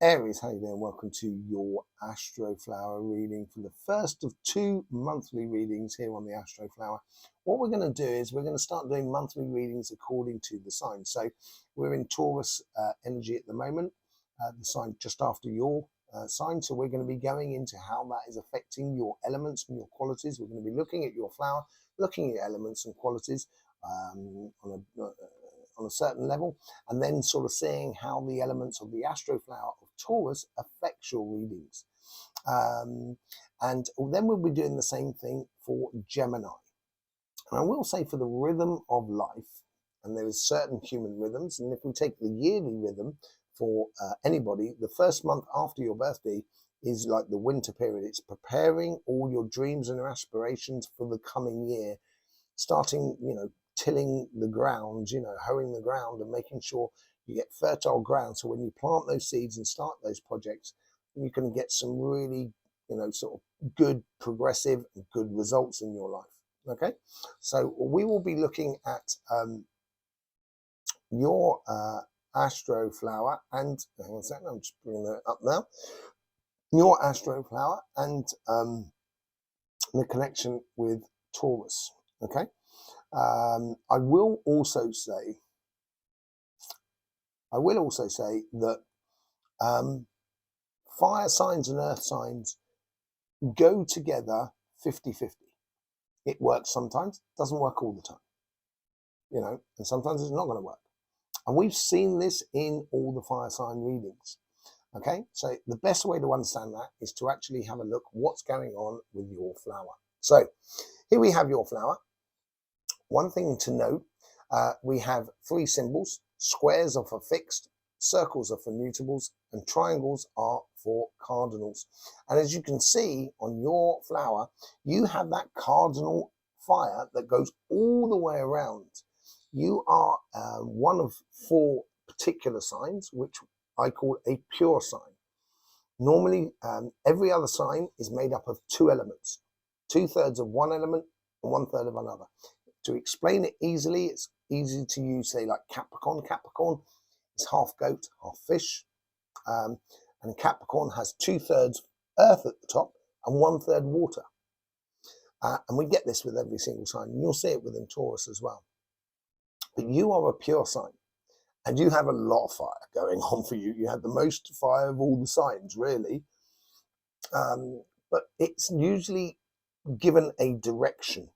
Aries, how you doing? Welcome to your Astroflower reading for the first of two monthly readings here on the Astroflower. What we're going to do is we're going to start doing monthly readings according to the sign. So we're in Taurus energy at the moment, the sign just after your sign. So we're going to be going into how that is affecting your elements and your qualities. We're going to be looking at your flower, looking at elements and qualities on a certain level, and then sort of seeing how the elements of the Astroflower of Taurus affects your readings. And then we'll be doing the same thing for Gemini. And I will say for the rhythm of life, and there is certain human rhythms, and if we take the yearly rhythm for anybody, the first month after your birthday is like the winter period. It's preparing all your dreams and aspirations for the coming year, starting, tilling the ground, hoeing the ground and making sure you get fertile ground. So when you plant those seeds and start those projects, you can get some really, sort of good, progressive, and good results in your life. Okay, so we will be looking at your Astroflower, and hang on a second, I'm just bringing it up now. Your Astroflower and the connection with Taurus. Okay. I will also say that fire signs and earth signs go together 50-50. It works sometimes, doesn't work all the time, and sometimes it's not going to work. And we've seen this in all the fire sign readings. Okay, so the best way to understand that is to actually have a look what's going on with your flower. So here we have your flower. One thing to note, we have three symbols. Squares are for fixed, circles are for mutables, and triangles are for cardinals. And as you can see on your flower, you have that cardinal fire that goes all the way around. You are one of four particular signs, which I call a pure sign. Normally, every other sign is made up of two elements, 2/3 of one element and 1/3 of another. To explain it easily, it's easy to use, say, like Capricorn. Capricorn is half goat, half fish. And Capricorn has 2/3 earth at the top and 1/3 water. And we get this with every single sign. And you'll see it within Taurus as well. But you are a pure sign. And you have a lot of fire going on for you. You have the most fire of all the signs, really. But it's usually given a direction.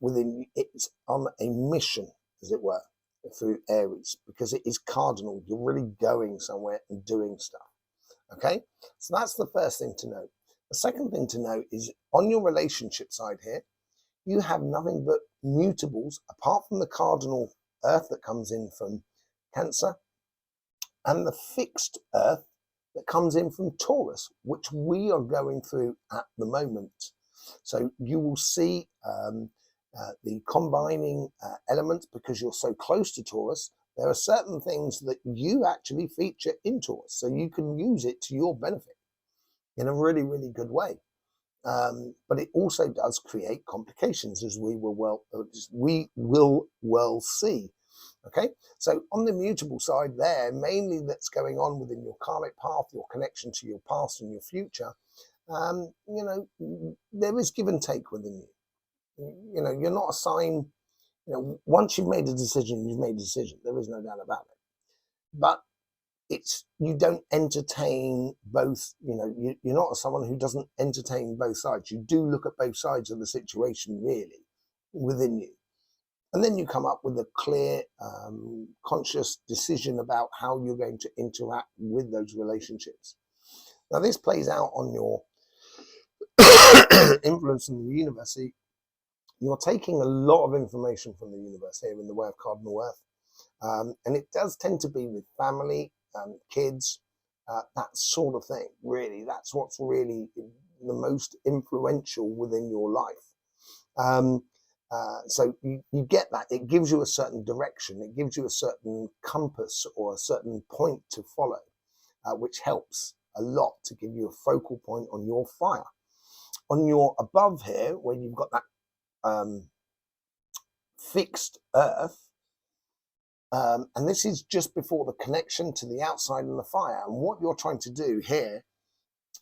It's on a mission, as it were, through Aries, because it is cardinal. You're really going somewhere and doing stuff. Okay, so that's the first thing to note. The second thing to note is on your relationship side here, you have nothing but mutables apart from the cardinal earth that comes in from Cancer and the fixed earth that comes in from Taurus, which we are going through at the moment. So you will see the combining elements, because you're so close to Taurus. There are certain things that you actually feature in Taurus, so you can use it to your benefit in a really, really good way. But it also does create complications, as we will well see. Okay, so on the mutable side there, mainly that's going on within your karmic path, your connection to your past and your future, there is give and take within you. You're not a sign, once you've made a decision, you've made a decision. There is no doubt about it. But you don't entertain both, you're not someone who doesn't entertain both sides. You do look at both sides of the situation, really, within you. And then you come up with a clear, conscious decision about how you're going to interact with those relationships. Now, this plays out on your influence in the universe. You're taking a lot of information from the universe here in the way of cardinal earth. And it does tend to be with family, kids, that sort of thing, really. That's what's really the most influential within your life. So you get that. It gives you a certain direction. It gives you a certain compass or a certain point to follow, which helps a lot to give you a focal point on your fire. On your above here, where you've got that fixed earth, And this is just before the connection to the outside and the fire. And what you're trying to do here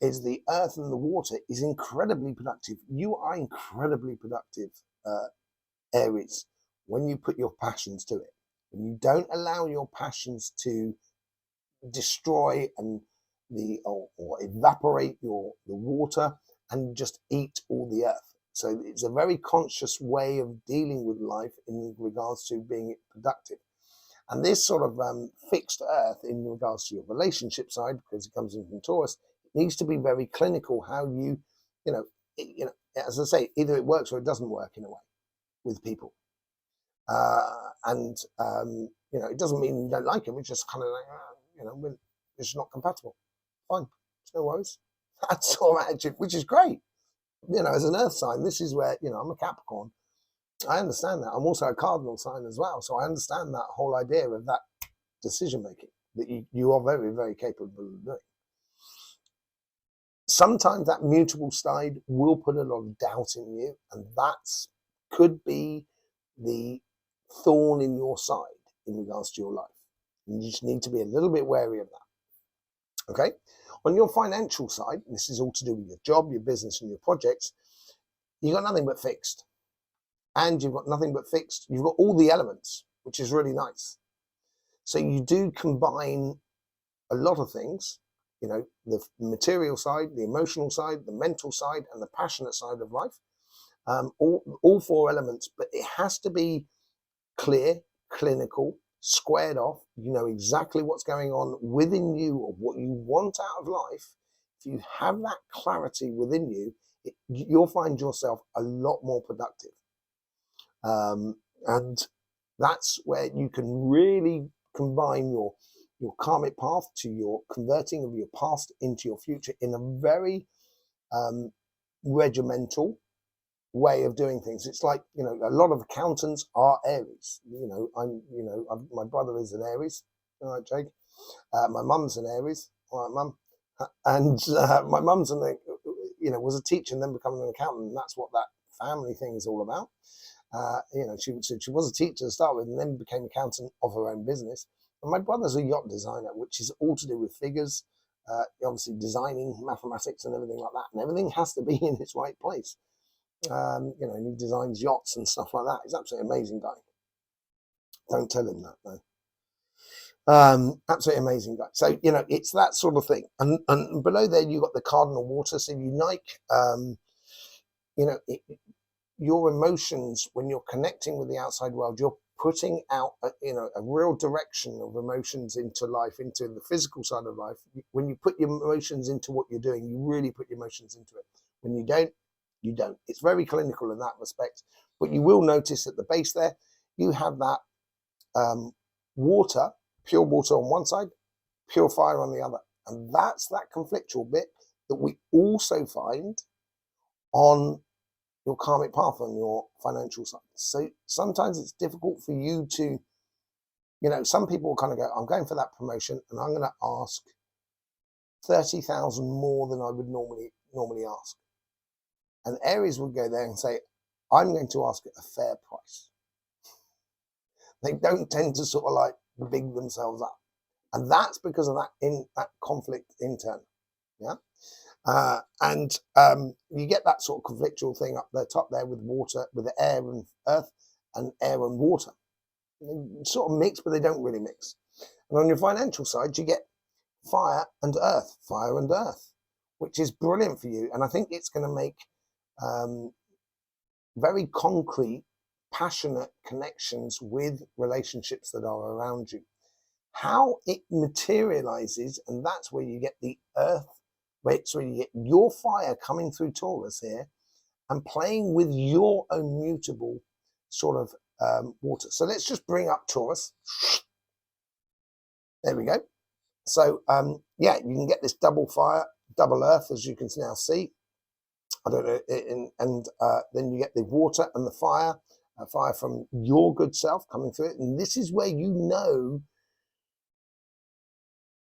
is the earth and the water is incredibly productive. You are incredibly productive, Aries, when you put your passions to it. When you don't allow your passions to destroy and or evaporate the water and just eat all the earth. So it's a very conscious way of dealing with life in regards to being productive. And this sort of fixed earth in regards to your relationship side, because it comes in from Taurus, it needs to be very clinical. How you know, as I say, either it works or it doesn't work in a way with people. And it doesn't mean you don't like them. It's just kind of like, it's just not compatible. Fine, there's no worries. That sort of attitude, which is great. As an earth sign, this is where, I'm a Capricorn. I understand that. I'm also a cardinal sign as well. So I understand that whole idea of that decision making that you are very, very capable of doing. Sometimes that mutable side will put a lot of doubt in you, and that could be the thorn in your side in regards to your life. And you just need to be a little bit wary of that. Okay? On your financial side, this is all to do with your job, your business, and your projects, you've got nothing but fixed. And you've got nothing but fixed. You've got all the elements, which is really nice. So you do combine a lot of things, the material side, the emotional side, the mental side, and the passionate side of life. All four elements, but it has to be clear, clinical, squared off. You know exactly what's going on within you or what you want out of life. If you have that clarity within you, you'll find yourself a lot more productive. And that's where you can really combine your karmic path to your converting of your past into your future in a very regimental way of doing things. It's like, a lot of accountants are Aries. My brother is an Aries. All right, Jake. My mum's an Aries. All right, mum. And my mum's was a teacher and then becoming an accountant. And that's what that family thing is all about. She was a teacher to start with and then became accountant of her own business. And my brother's a yacht designer, which is all to do with figures, obviously designing, mathematics and everything like that. And everything has to be in its right place. And he designs yachts and stuff like that. He's an absolutely amazing guy. Don't tell him that, though. Absolutely amazing guy. So, it's that sort of thing. And below there, you've got the cardinal water. So you like, your emotions, when you're connecting with the outside world, you're putting out a real direction of emotions into life, into the physical side of life. When you put your emotions into what you're doing, you really put your emotions into it. When you don't, you don't. It's very clinical in that respect. But you will notice at the base there, you have that water, pure water on one side, pure fire on the other. And that's that conflictual bit that we also find on your karmic path, on your financial side. So sometimes it's difficult for you to, some people kind of go, I'm going for that promotion and I'm going to ask 30,000 more than I would normally ask. And Aries would go there and say, I'm going to ask a fair price. They don't tend to sort of like big themselves up. And that's because of that conflict internally. Yeah. And you get that sort of conflictual thing up the top there with water, with the air and earth and air and water. They sort of mix, but they don't really mix. And on your financial side, you get fire and earth, which is brilliant for you. And I think it's going to make very concrete, passionate connections with relationships that are around you. How it materializes, and that's where you get the earth, so you get your fire coming through Taurus here and playing with your own mutable sort of water. So let's just bring up Taurus. There we go. So you can get this double fire, double earth, as you can now see. I don't know, and then you get the water and the fire from your good self coming through it. And this is where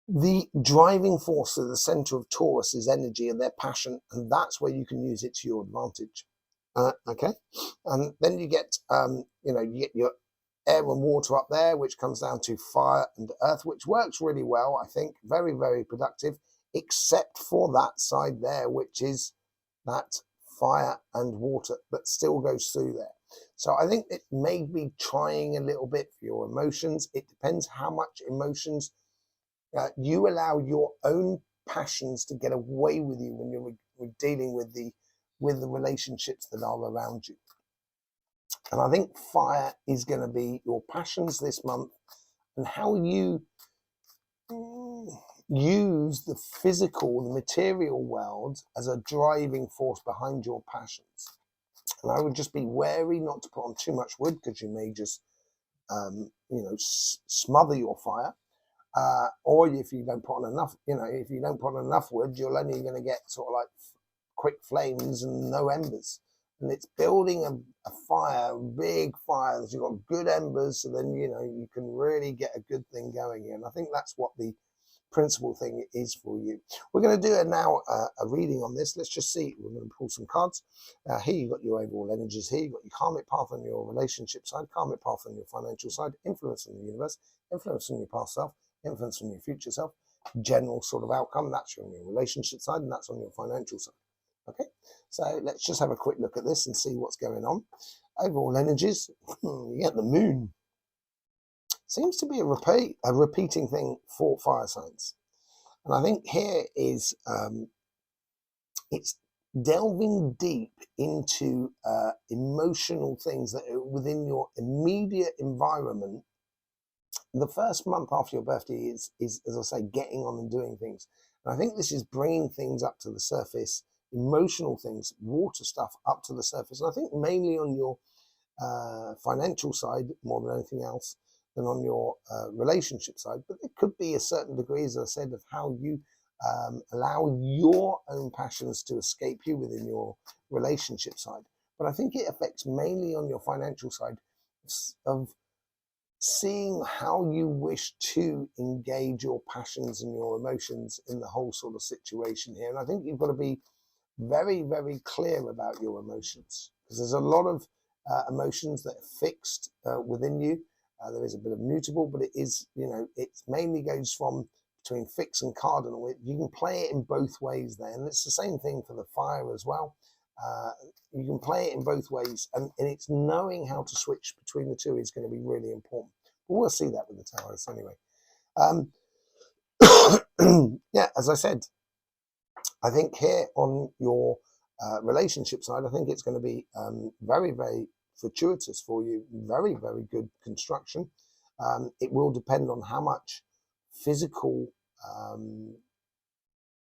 the driving force at the center of Taurus is energy and their passion, and that's where you can use it to your advantage. Okay, and then you get you get your air and water up there, which comes down to fire and earth, which works really well, I think. Very, very productive, except for that side there, which is that fire and water that still goes through there. So I think it may be trying a little bit for your emotions. It depends how much emotions you allow your own passions to get away with you when you're dealing with the relationships that are around you. And I think fire is going to be your passions this month, and how you use the physical, the material world as a driving force behind your passions. And I would just be wary not to put on too much wood, because you may just, smother your fire. Or if you don't put on enough, if you don't put on enough wood, you're only going to get sort of like quick flames and no embers. And it's building a fire, a big fire, that you've got good embers, so then, you can really get a good thing going here. And I think that's what the principal thing is for you. We're going to do a reading on this. Let's just see. We're going to pull some cards. Here you've got your overall energies. Here you've got your karmic path on your relationship side, karmic path on your financial side, influence on the universe, influence on your past self, influence on your future self, general sort of outcome. That's on your relationship side, and that's on your financial side. Okay, so let's just have a quick look at this and see what's going on. Overall energies, you get the moon. Seems to be a repeating thing for fire signs. And I think here is, it's delving deep into emotional things that are within your immediate environment. The first month after your birthday is, as I say, getting on and doing things. And I think this is bringing things up to the surface, emotional things, water stuff up to the surface. And I think mainly on your financial side more than anything else, than on your relationship side. But it could be a certain degree, as I said, of how you allow your own passions to escape you within your relationship side. But I think it affects mainly on your financial side of seeing how you wish to engage your passions and your emotions in the whole sort of situation here. And I think you've got to be very, very clear about your emotions, because there's a lot of emotions that are fixed within you. There is a bit of mutable, but it is, it mainly goes from between fixed and cardinal. You can play it in both ways there. And it's the same thing for the fire as well. You can play it in both ways, and it's knowing how to switch between the two is going to be really important. But we'll see that with the Taurus anyway. Yeah, as I said, I think here on your relationship side, I think it's going to be very, very fortuitous for you. Very, very good construction. It will depend on how much physical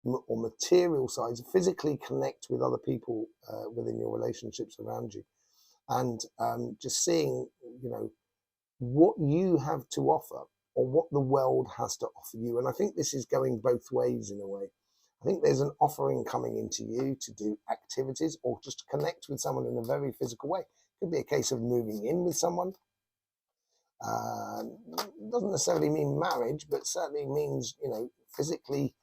or material sides physically connect with other people within your relationships around you, and just seeing what you have to offer or what the world has to offer you. And I think this is going both ways in a way. I think there's an offering coming into you to do activities or just to connect with someone in a very physical way. It could be a case of moving in with someone. Doesn't necessarily mean marriage, but certainly means physically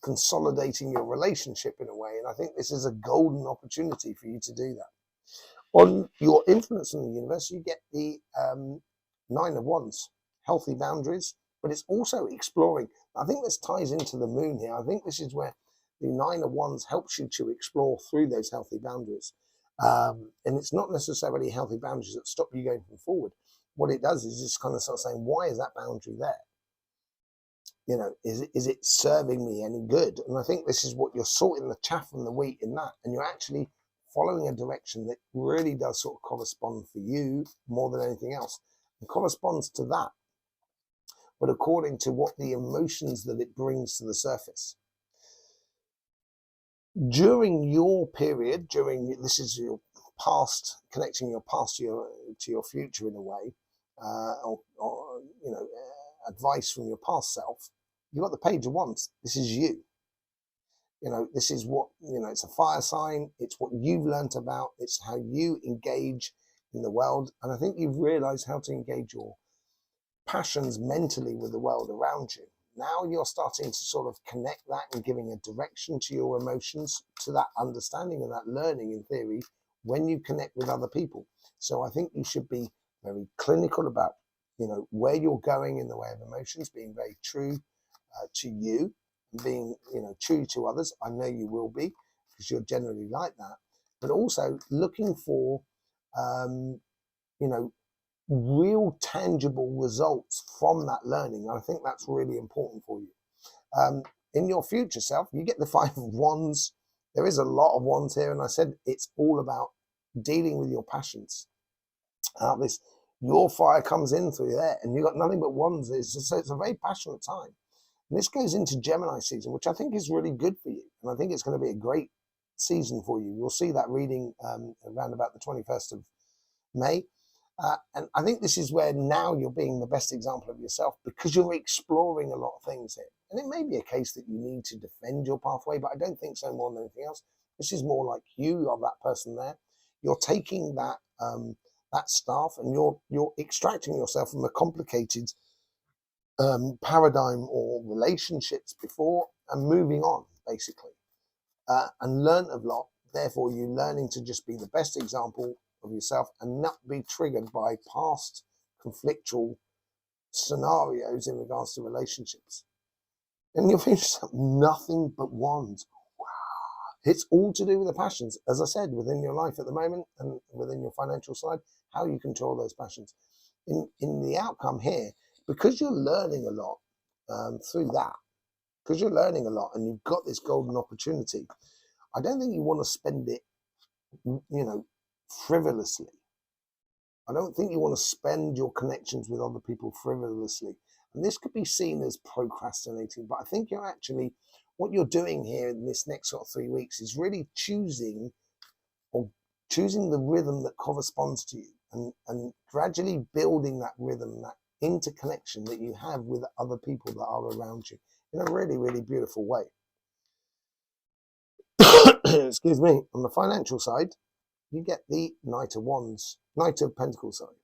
consolidating your relationship in a way. And I think this is a golden opportunity for you to do that. On your influence on the universe, you get the 9 of Wands, healthy boundaries, but it's also exploring. I think this ties into the moon here. I think this is where the 9 of Wands helps you to explore through those healthy boundaries. And it's not necessarily healthy boundaries that stop you going forward. What it does is just kind of start saying, why is that boundary there? Is it serving me any good? And I think this is what you're sorting the chaff from the wheat in that, and you're actually following a direction that really does sort of correspond for you more than anything else. It corresponds to that, but according to what the emotions that it brings to the surface. During your period, this is your past, connecting your past to your future in a way, or advice from your past self. You've got the Page of Wands. This is you. This is what, it's a fire sign. It's what you've learnt about. It's how you engage in the world. And I think you've realized how to engage your passions mentally with the world around you. Now you're starting to sort of connect that and giving a direction to your emotions, to that understanding and that learning in theory when you connect with other people. So I think you should be very clinical about, where you're going in the way of emotions, being very true to you, and being, true to others. I know you will be, because you're generally like that. But also looking for, you know, real tangible results from that learning. I think that's really important for you. In your future self, you get the Five of Wands. There is a lot of wands here, and I said it's all about dealing with your passions. This your fire comes in through there, and you've got nothing but wands. So it's a very passionate time. And this goes into Gemini season, which I think is really good for you, and I think it's going to be a great season for you. You'll see that reading around about the 21st of May. And I think this is where now you're being the best example of yourself, because you're exploring a lot of things here. And it may be a case that you need to defend your pathway, but I don't think so more than anything else. This is more like you are that person there. You're taking that that staff, and you're extracting yourself from a complicated paradigm or relationships before, and moving on, basically, and learn a lot. Therefore, you learning to just be the best example of yourself and not be triggered by past conflictual scenarios in regards to relationships. And you'll find yourself nothing but wands. Wow. It's all to do with the passions, as I said, within your life at the moment and within your financial side, how you control those passions. In the outcome here, because you're learning a lot through that, because you're learning a lot and you've got this golden opportunity, I don't think you want to spend it, frivolously. I don't think you want to spend your connections with other people frivolously. And this could be seen as procrastinating, but I think you're actually, what you're doing here in this next sort of 3 weeks is really choosing the rhythm that corresponds to you, and gradually building that rhythm, that interconnection that you have with other people that are around you in a really, really beautiful way. Excuse me. On the financial side, you get the Knight of Pentacles, sorry.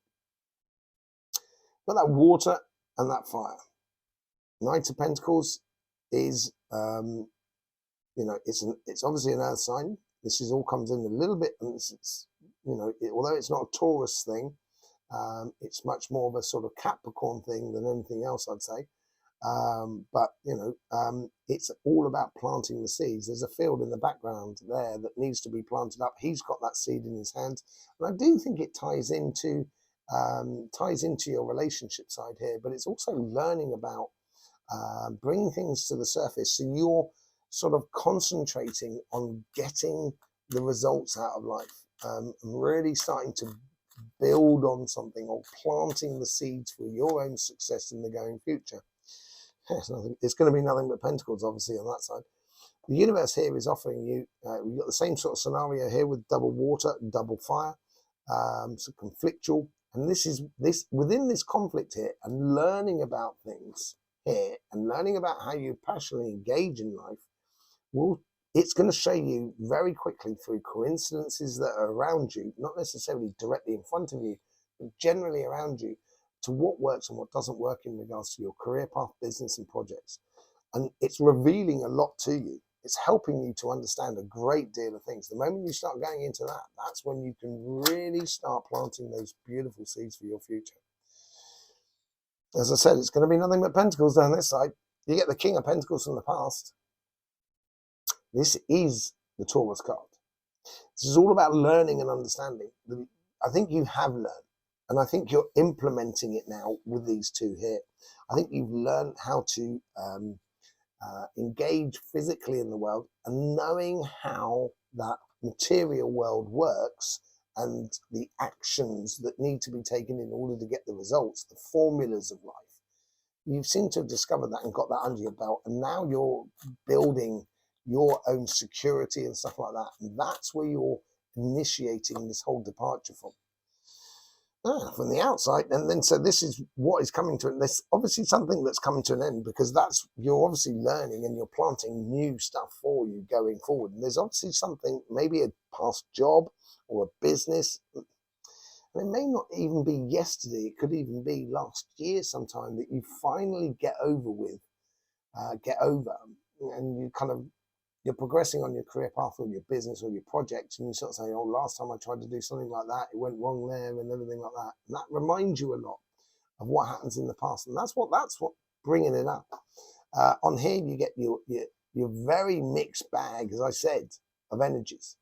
Got that water and that fire. Knight of Pentacles is, it's obviously an earth sign. This is all comes in a little bit, and although it's not a Taurus thing, it's much more of a sort of Capricorn thing than anything else, I'd say. But it's all about planting the seeds. There's a field in the background there that needs to be planted up. He's got that seed in his hand, and I do think it ties into your relationship side here. But it's also learning about bringing things to the surface. So you're sort of concentrating on getting the results out of life, and really starting to build on something, or planting the seeds for your own success in the going future. It's going to be nothing but pentacles, obviously, on that side. The universe here is offering you, we've got the same sort of scenario here with double water and double fire, so conflictual. And this within this conflict here, and learning about things here, and learning about how you passionately engage in life, it's going to show you very quickly through coincidences that are around you, not necessarily directly in front of you, but generally around you, to what works and what doesn't work in regards to your career path, business, and projects. And it's revealing a lot to you. It's helping you to understand a great deal of things. The moment you start going into that, that's when you can really start planting those beautiful seeds for your future. As I said, it's going to be nothing but pentacles down this side. You get the King of Pentacles from the past. This is the Taurus card. This is all about learning and understanding. I think you have learned. And I think you're implementing it now with these two here. I think you've learned how to engage physically in the world, and knowing how that material world works, and the actions that need to be taken in order to get the results, the formulas of life. You seem to have discovered that and got that under your belt. And now you're building your own security and stuff like that. And that's where you're initiating this whole departure from. From the outside, and then so this is what is coming to it. There's obviously something that's coming to an end, because you're obviously learning and you're planting new stuff for you going forward. And there's obviously something, maybe a past job or a business, and it may not even be yesterday. It could even be last year sometime, that you finally get over, and you kind of you're progressing on your career path or your business or your projects, and you sort of say, oh, last time I tried to do something like that, it went wrong there and everything like that. And that reminds you a lot of what happens in the past. And that's what bringing it up. On here, you get your very mixed bag, as I said, of energies.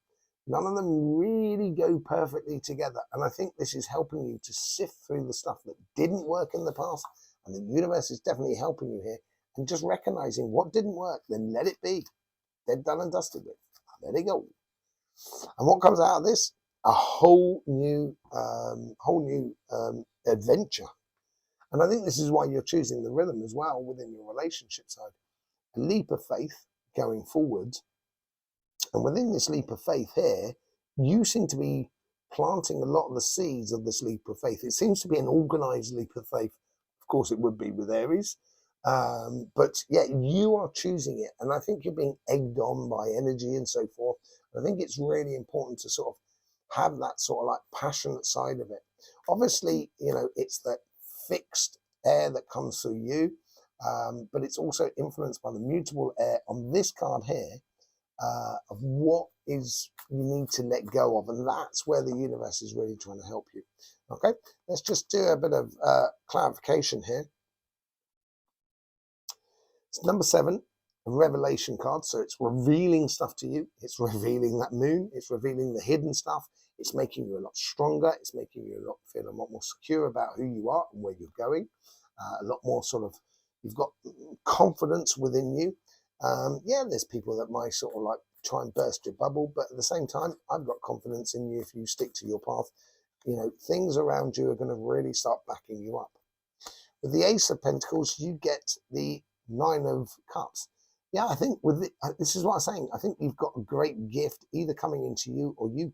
None of them really go perfectly together. And I think this is helping you to sift through the stuff that didn't work in the past. And the universe is definitely helping you here. And just recognizing what didn't work, then let it be. Dead, done, and dusted with. Let it go. And what comes out of this? A whole new adventure. And I think this is why you're choosing the rhythm as well within your relationship side. A leap of faith going forward. And within this leap of faith here, you seem to be planting a lot of the seeds of this leap of faith. It seems to be an organized leap of faith. Of course, it would be with Aries. But yeah, you are choosing it. And I think you're being egged on by energy and so forth. I think it's really important to sort of have that sort of like passionate side of it. Obviously, it's that fixed air that comes through you, but it's also influenced by the mutable air on this card here, of what is you need to let go of. And that's where the universe is really trying to help you. Okay, let's just do a bit of clarification here. It's number 7, a revelation card. So it's revealing stuff to you. It's revealing that moon. It's revealing the hidden stuff. It's making you a lot stronger. It's making you feel a lot more secure about who you are and where you're going. A lot more sort of, you've got confidence within you. Yeah, there's people that might sort of like try and burst your bubble, but at the same time, I've got confidence in you if you stick to your path. Things around you are going to really start backing you up. With the Ace of Pentacles, you get the 9 of Cups. Yeah, I think this is what I'm saying. I think you've got a great gift either coming into you or you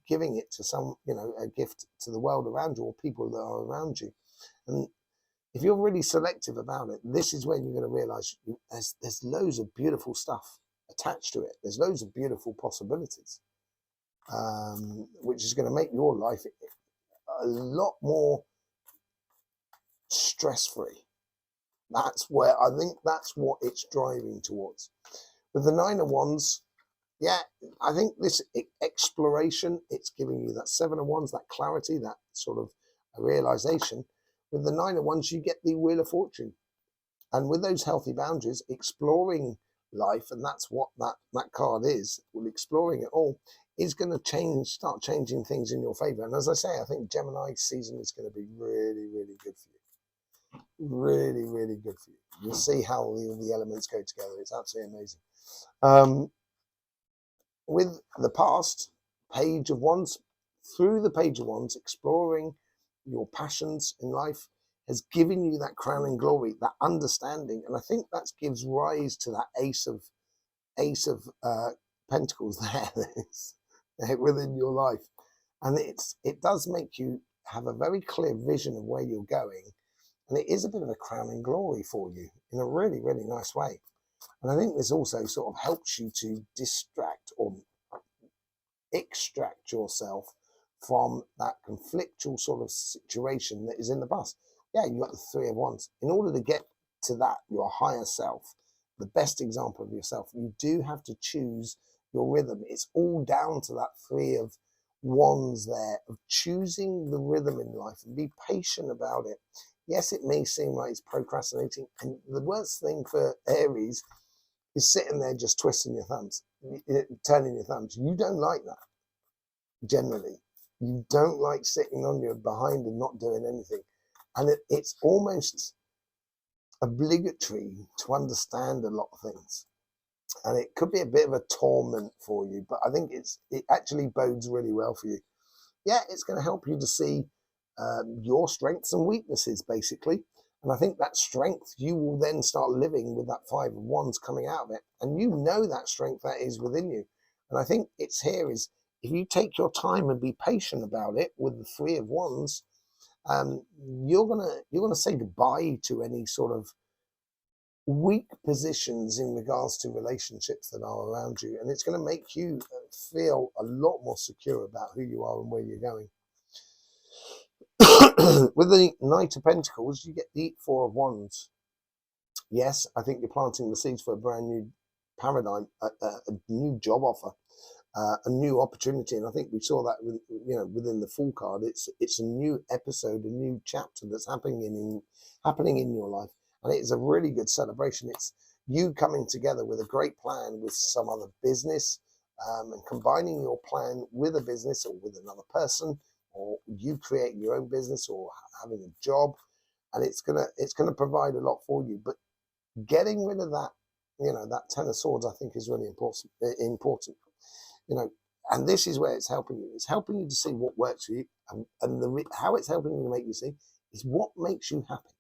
giving it to some, a gift to the world around you or people that are around you. And if you're really selective about it, this is when you're going to realize there's loads of beautiful stuff attached to it. There's loads of beautiful possibilities, which is going to make your life a lot more stress-free. That's where I think that's what it's driving towards. With the 9 of Wands, yeah, I think this exploration, it's giving you that 7 of Wands, that clarity, that sort of a realization. With the 9 of Wands, you get the Wheel of Fortune. And with those healthy boundaries, exploring life, and that's what that card is, well, exploring it all, is going to start changing things in your favor. And as I say, I think Gemini season is going to be really, really good for you. Really, really good for you. You'll see how the elements go together. It's absolutely amazing. With the past, Page of Wands, through the Page of Wands, exploring your passions in life has given you that crowning glory, that understanding. And I think that gives rise to that Ace of Pentacles there within your life. And it does make you have a very clear vision of where you're going. And it is a bit of a crowning glory for you in a really, really nice way. And I think this also sort of helps you to distract or extract yourself from that conflictual sort of situation that is in the past. Yeah, you got the 3 of Wands. In order to get to that, your higher self, the best example of yourself, you do have to choose your rhythm. It's all down to that 3 of Wands there, of choosing the rhythm in life and be patient about it. Yes, it may seem like it's procrastinating. And the worst thing for Aries is sitting there just twisting your thumbs, turning your thumbs. You don't like that, generally. You don't like sitting on your behind and not doing anything. And it's almost obligatory to understand a lot of things. And it could be a bit of a torment for you, but I think it actually bodes really well for you. Yeah, it's going to help you to see your strengths and weaknesses, basically. And I think that strength, you will then start living with that 5 of Wands coming out of it. And you know that strength that is within you. And I think it's here is, if you take your time and be patient about it with the 3 of Wands, you're gonna say goodbye to any sort of weak positions in regards to relationships that are around you. And it's going to make you feel a lot more secure about who you are and where you're going. With the Knight of Pentacles, you get the 4 of Wands. Yes, I think you're planting the seeds for a brand new paradigm, a new job offer, a new opportunity. And I think we saw that with, within the Fool card. It's a new episode, a new chapter that's happening in your life, and it is a really good celebration. It's you coming together with a great plan with some other business, and combining your plan with a business or with another person, or you creating your own business or having a job, and it's gonna provide a lot for you. But getting rid of that, that Ten of Swords, I think, is really important. And this is where it's helping you. It's helping you to see what works for you, and how it's helping you to make you see is what makes you happy.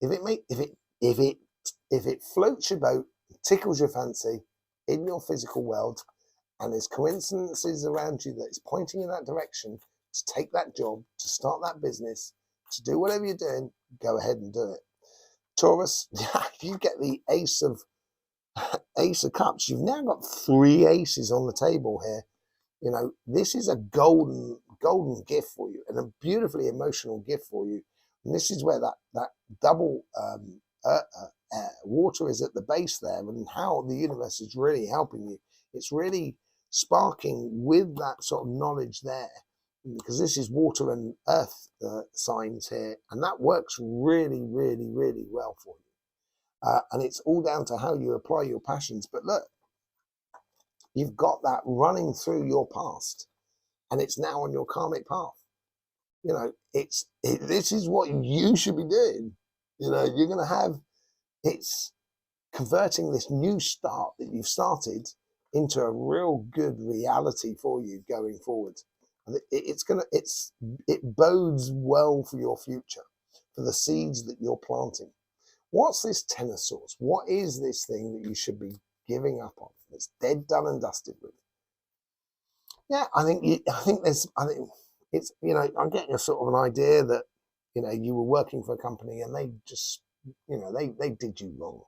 If it floats your boat, tickles your fancy in your physical world, and there's coincidences around you that is pointing in that direction to take that job, to start that business, to do whatever you're doing, go ahead and do it. Taurus, if you get the Ace of Cups, you've now got 3 aces on the table here. This is a golden gift for you, and a beautifully emotional gift for you. And this is where that double water is at the base there, and how the universe is really helping you. It's really sparking with that sort of knowledge there, because this is water and earth signs here, and that works really, really, really well for you. And it's all down to how you apply your passions. But look, you've got that running through your past, and it's now on your karmic path. This is what you should be doing. You're going to have, it's converting this new start that you've started into a real good reality for you going forward. And it bodes well for your future, for the seeds that you're planting. What's this Ten of Swords? What is this thing that you should be giving up on? That's dead, done, and dusted with. Yeah, I think it's, I'm getting a sort of an idea that, you were working for a company and they just, they did you wrong.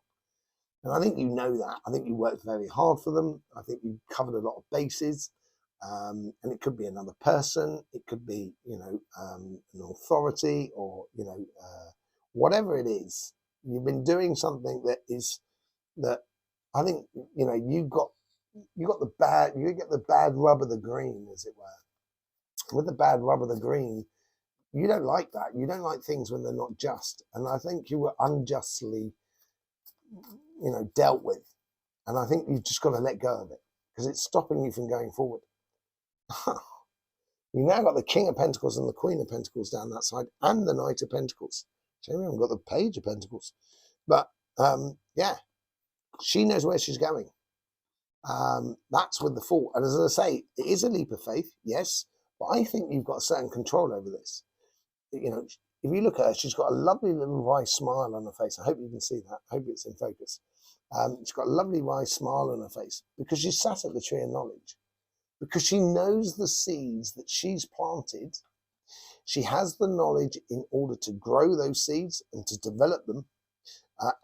And I think that. I think you worked very hard for them. I think you covered a lot of bases. And it could be another person. It could be, an authority, or, whatever it is. You've been doing something that I think, you get the bad rub of the green, as it were. With the bad rub of the green, you don't like that. You don't like things when they're not just. And I think you were unjustly, dealt with. And I think you've just got to let go of it, because it's stopping you from going forward. You now got the King of Pentacles and the Queen of Pentacles down that side, and the Knight of Pentacles. Shame we haven't got the Page of Pentacles. But, yeah, she knows where she's going. That's with the Fool. And as I say, it is a leap of faith, yes, but I think you've got a certain control over this. If you look at her, she's got a lovely little wry smile on her face. I hope you can see that. I hope it's in focus. She's got a lovely wry smile on her face, because she's sat at the tree of knowledge, because she knows the seeds that she's planted. She has the knowledge in order to grow those seeds and to develop them.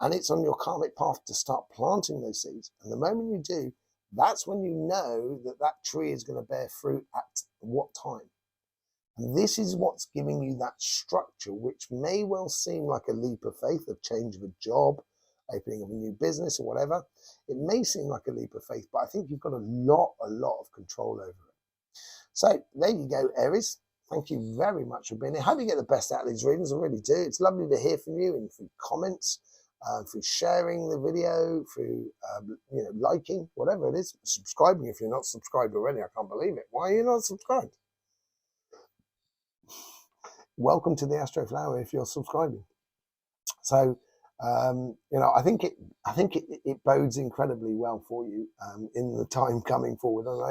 And it's on your karmic path to start planting those seeds. And the moment you do, that's when you know that tree is going to bear fruit at what time. And this is what's giving you that structure, which may well seem like a leap of faith, a change of a job, opening of a new business or whatever. It may seem like a leap of faith, but I think you've got a lot of control over it. So there you go, Aries. Thank you very much for being here. I hope you get the best out of these readings. I really do. It's lovely to hear from you, and through comments, through sharing the video, through liking, whatever it is, subscribing if you're not subscribed already. I can't believe it. Why are you not subscribed? Welcome to the Astroflower if you're subscribing. So, I think it bodes incredibly well for you in the time coming forward. And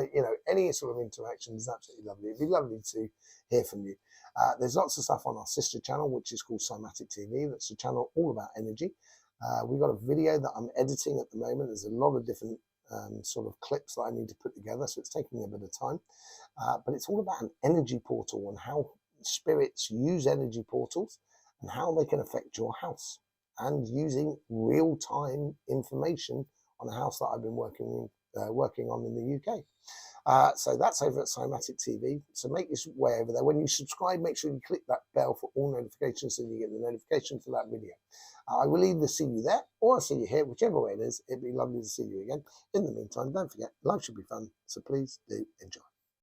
any sort of interaction is absolutely lovely. It'd be lovely to hear from you. There's lots of stuff on our sister channel, which is called Cymatic TV. That's a channel all about energy. We've got a video that I'm editing at the moment. There's a lot of different sort of clips that I need to put together, so it's taking a bit of time. But it's all about an energy portal and how spirits use energy portals and how they can affect your house, and using real-time information on a house that I've been working working on in the UK. So that's over at Cymatic TV. So make your way over there. When you subscribe, make sure you click that bell for all notifications so you get the notification for that video. I will either see you there or I'll see you here, whichever way it is. It'd be lovely to see you again. In the meantime, don't forget, life should be fun. So please do enjoy.